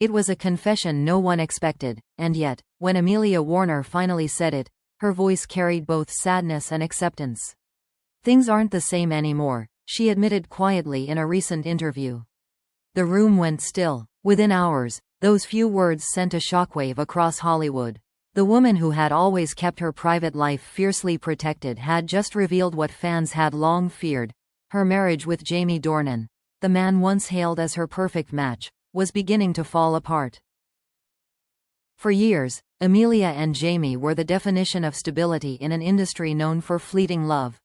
It was a confession no one expected, and yet, when Amelia Warner finally said it, her voice carried both sadness and acceptance. "Things aren't the same anymore," she admitted quietly in a recent interview. The room went still. Within hours, those few words sent a shockwave across Hollywood. The woman who had always kept her private life fiercely protected had just revealed what fans had long feared. Her marriage with Jamie Dornan, the man once hailed as her perfect match, was beginning to fall apart. For years, Amelia and Jamie were the definition of stability in an industry known for fleeting love.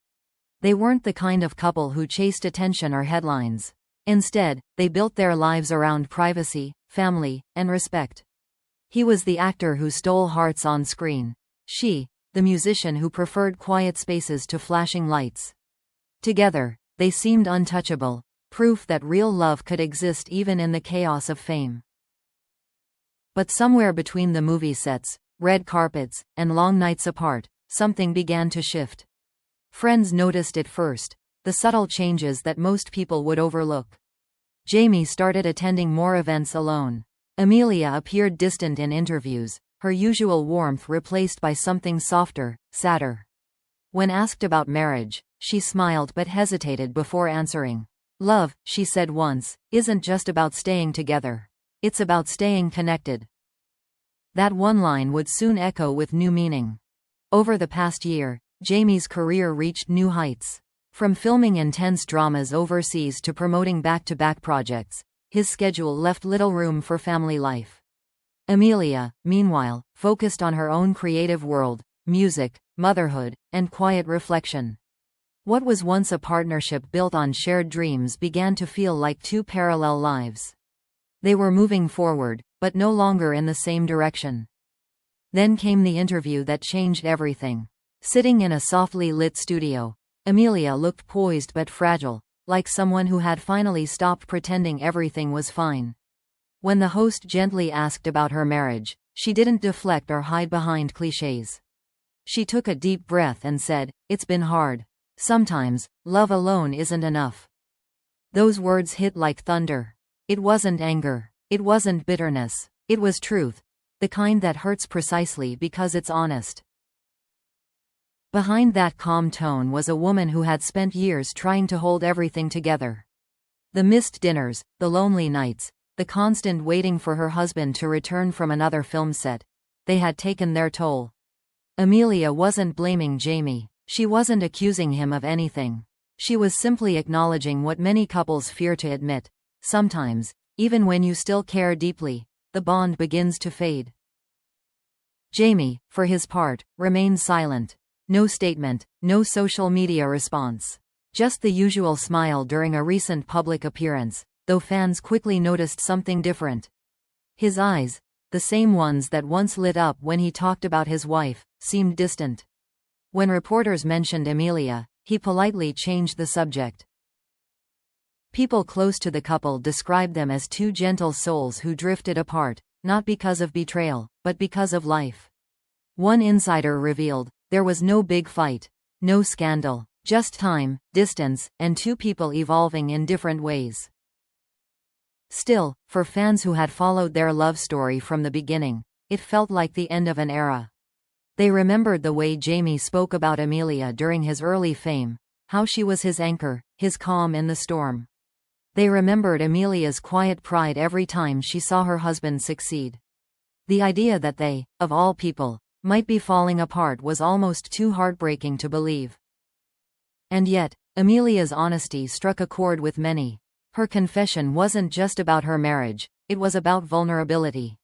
They weren't the kind of couple who chased attention or headlines. Instead, they built their lives around privacy, family, and respect. He was the actor who stole hearts on screen. She, the musician who preferred quiet spaces to flashing lights. Together, they seemed untouchable, proof that real love could exist even in the chaos of fame. But somewhere between the movie sets, red carpets, and long nights apart, something began to shift. Friends noticed it first, the subtle changes that most people would overlook. Jamie started attending more events alone. Amelia appeared distant in interviews, her usual warmth replaced by something softer, sadder. When asked about marriage, she smiled but hesitated before answering. "Love," she said once, "isn't just about staying together. It's about staying connected." That one line would soon echo with new meaning. Over the past year, Jamie's career reached new heights. From filming intense dramas overseas to promoting back-to-back projects, his schedule left little room for family life. Amelia, meanwhile, focused on her own creative world, music, motherhood, and quiet reflection. What was once a partnership built on shared dreams began to feel like two parallel lives. They were moving forward, but no longer in the same direction. Then came the interview that changed everything. Sitting in a softly lit studio, Amelia looked poised but fragile, like someone who had finally stopped pretending everything was fine. When the host gently asked about her marriage, she didn't deflect or hide behind clichés. She took a deep breath and said, "It's been hard. Sometimes, love alone isn't enough." Those words hit like thunder. It wasn't anger. It wasn't bitterness. It was truth. The kind that hurts precisely because it's honest. Behind that calm tone was a woman who had spent years trying to hold everything together. The missed dinners, the lonely nights, the constant waiting for her husband to return from another film set, they had taken their toll. Amelia wasn't blaming Jamie. She wasn't accusing him of anything. She was simply acknowledging what many couples fear to admit. Sometimes, even when you still care deeply, the bond begins to fade. Jamie, for his part, remained silent. No statement, no social media response. Just the usual smile during a recent public appearance, though fans quickly noticed something different. His eyes, the same ones that once lit up when he talked about his wife, seemed distant. When reporters mentioned Amelia, he politely changed the subject. People close to the couple described them as two gentle souls who drifted apart, not because of betrayal, but because of life. One insider revealed, there was no big fight, no scandal, just time, distance, and two people evolving in different ways. Still, for fans who had followed their love story from the beginning, it felt like the end of an era. They remembered the way Jamie spoke about Amelia during his early fame, how she was his anchor, his calm in the storm. They remembered Amelia's quiet pride every time she saw her husband succeed. The idea that they, of all people, might be falling apart was almost too heartbreaking to believe. And yet, Amelia's honesty struck a chord with many. Her confession wasn't just about her marriage, it was about vulnerability.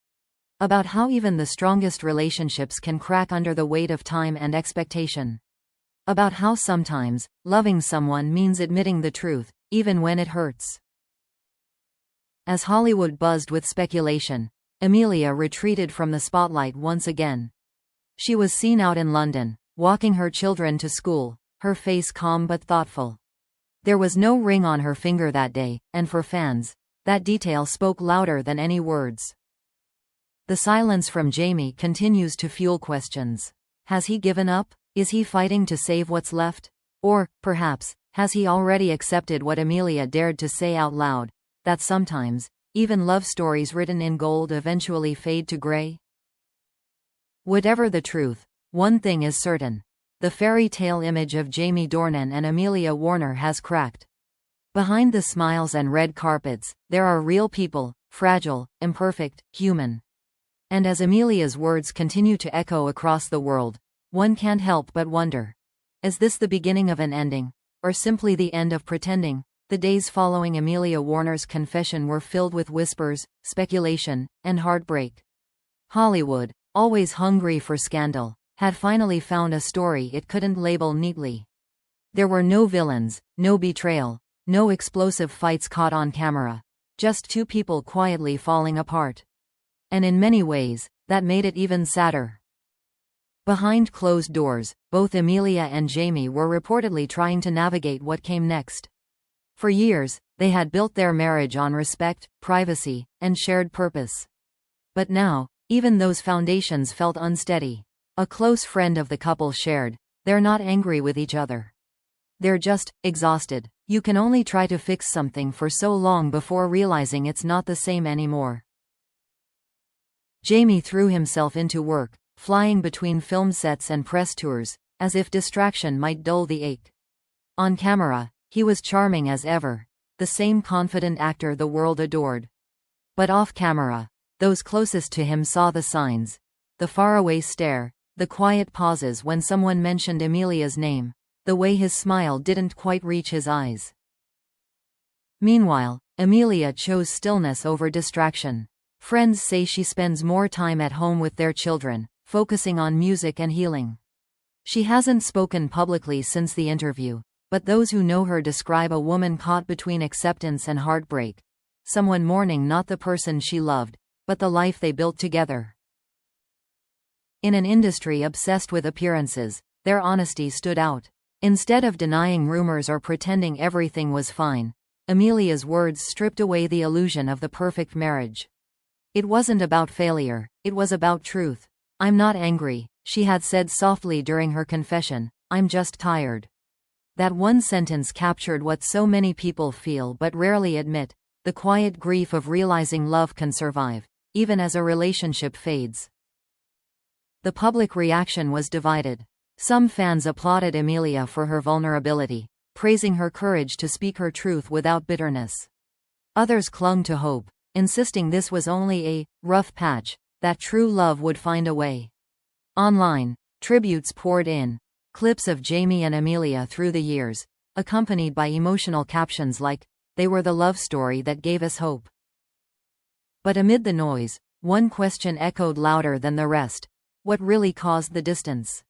About how even the strongest relationships can crack under the weight of time and expectation. About how sometimes, loving someone means admitting the truth, even when it hurts. As Hollywood buzzed with speculation, Amelia retreated from the spotlight once again. She was seen out in London, walking her children to school, her face calm but thoughtful. There was no ring on her finger that day, and for fans, that detail spoke louder than any words. The silence from Jamie continues to fuel questions. Has he given up? Is he fighting to save what's left? Or, perhaps, has he already accepted what Amelia dared to say out loud, that sometimes, even love stories written in gold eventually fade to gray? Whatever the truth, one thing is certain. The fairy tale image of Jamie Dornan and Amelia Warner has cracked. Behind the smiles and red carpets, there are real people, fragile, imperfect, human. And as Amelia's words continue to echo across the world, one can't help but wonder. Is this the beginning of an ending? Or simply the end of pretending? The days following Amelia Warner's confession were filled with whispers, speculation, and heartbreak. Hollywood, always hungry for scandal, had finally found a story it couldn't label neatly. There were no villains, no betrayal, no explosive fights caught on camera. Just two people quietly falling apart. And in many ways, that made it even sadder. Behind closed doors, both Amelia and Jamie were reportedly trying to navigate what came next. For years, they had built their marriage on respect, privacy, and shared purpose. But now, even those foundations felt unsteady. A close friend of the couple shared, "They're not angry with each other. They're just exhausted." You can only try to fix something for so long before realizing it's not the same anymore. Jamie threw himself into work, flying between film sets and press tours, as if distraction might dull the ache. On camera, he was charming as ever, the same confident actor the world adored. But off camera, those closest to him saw the signs. The faraway stare, the quiet pauses when someone mentioned Amelia's name, the way his smile didn't quite reach his eyes. Meanwhile, Amelia chose stillness over distraction. Friends say she spends more time at home with their children, focusing on music and healing. She hasn't spoken publicly since the interview, but those who know her describe a woman caught between acceptance and heartbreak. Someone mourning not the person she loved, but the life they built together. In an industry obsessed with appearances, their honesty stood out. Instead of denying rumors or pretending everything was fine, Amelia's words stripped away the illusion of the perfect marriage. It wasn't about failure, it was about truth. "I'm not angry," she had said softly during her confession, "I'm just tired." That one sentence captured what so many people feel but rarely admit, the quiet grief of realizing love can survive, even as a relationship fades. The public reaction was divided. Some fans applauded Amelia for her vulnerability, praising her courage to speak her truth without bitterness. Others clung to hope, insisting this was only a rough patch, that true love would find a way. Online, tributes poured in, clips of Jamie and Amelia through the years, accompanied by emotional captions like, "They were the love story that gave us hope." But amid the noise, one question echoed louder than the rest: what really caused the distance?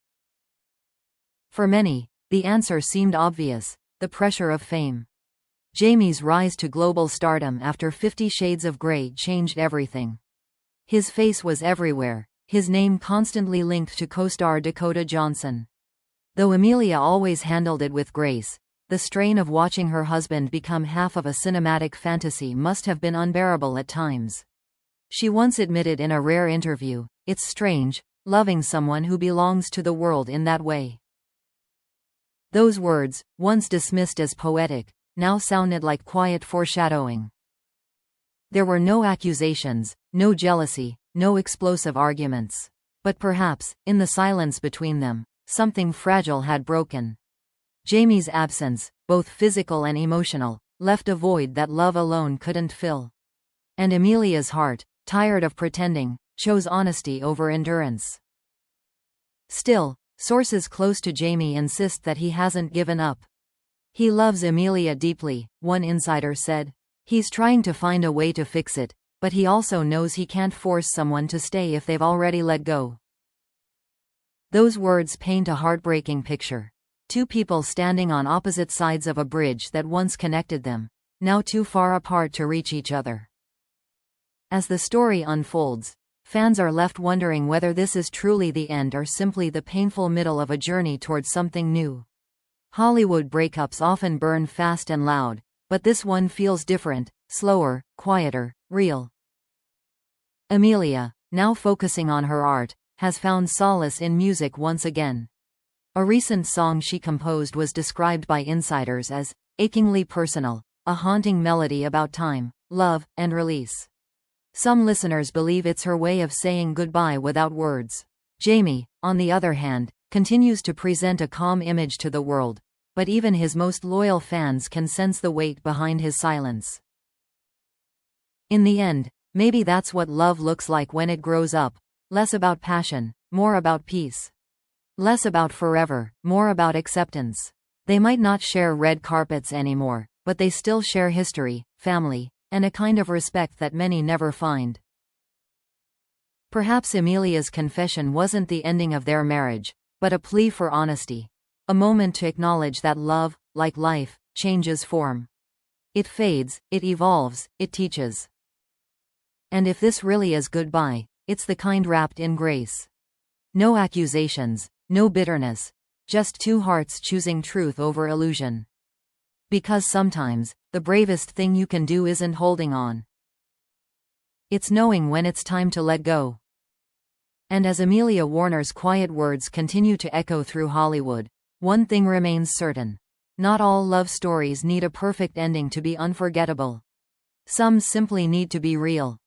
For many, the answer seemed obvious: the pressure of fame. Jamie's rise to global stardom after 50 Shades of Grey changed everything. His face was everywhere, his name constantly linked to co-star Dakota Johnson. Though Amelia always handled it with grace, the strain of watching her husband become half of a cinematic fantasy must have been unbearable at times. She once admitted in a rare interview, "It's strange, loving someone who belongs to the world in that way." Those words, once dismissed as poetic, now sounded like quiet foreshadowing. There were no accusations, no jealousy, no explosive arguments. But perhaps, in the silence between them, something fragile had broken. Jamie's absence, both physical and emotional, left a void that love alone couldn't fill. And Amelia's heart, tired of pretending, chose honesty over endurance. Still, sources close to Jamie insist that he hasn't given up. "He loves Amelia deeply," one insider said. "He's trying to find a way to fix it, but he also knows he can't force someone to stay if they've already let go." Those words paint a heartbreaking picture. Two people standing on opposite sides of a bridge that once connected them, now too far apart to reach each other. As the story unfolds, fans are left wondering whether this is truly the end or simply the painful middle of a journey towards something new. Hollywood breakups often burn fast and loud, but this one feels different, slower, quieter, real. Amelia, now focusing on her art, has found solace in music once again. A recent song she composed was described by insiders as achingly personal, a haunting melody about time, love, and release. Some listeners believe it's her way of saying goodbye without words. Jamie, on the other hand, continues to present a calm image to the world, but even his most loyal fans can sense the weight behind his silence. In the end, maybe that's what love looks like when it grows up. Less about passion, more about peace. Less about forever, more about acceptance. They might not share red carpets anymore, but they still share history, family, and a kind of respect that many never find. Perhaps Amelia's confession wasn't the ending of their marriage, but a plea for honesty. A moment to acknowledge that love, like life, changes form. It fades, it evolves, it teaches. And if this really is goodbye, it's the kind wrapped in grace. No accusations, no bitterness, just two hearts choosing truth over illusion. Because sometimes, the bravest thing you can do isn't holding on. It's knowing when it's time to let go. And as Amelia Warner's quiet words continue to echo through Hollywood, one thing remains certain. Not all love stories need a perfect ending to be unforgettable. Some simply need to be real.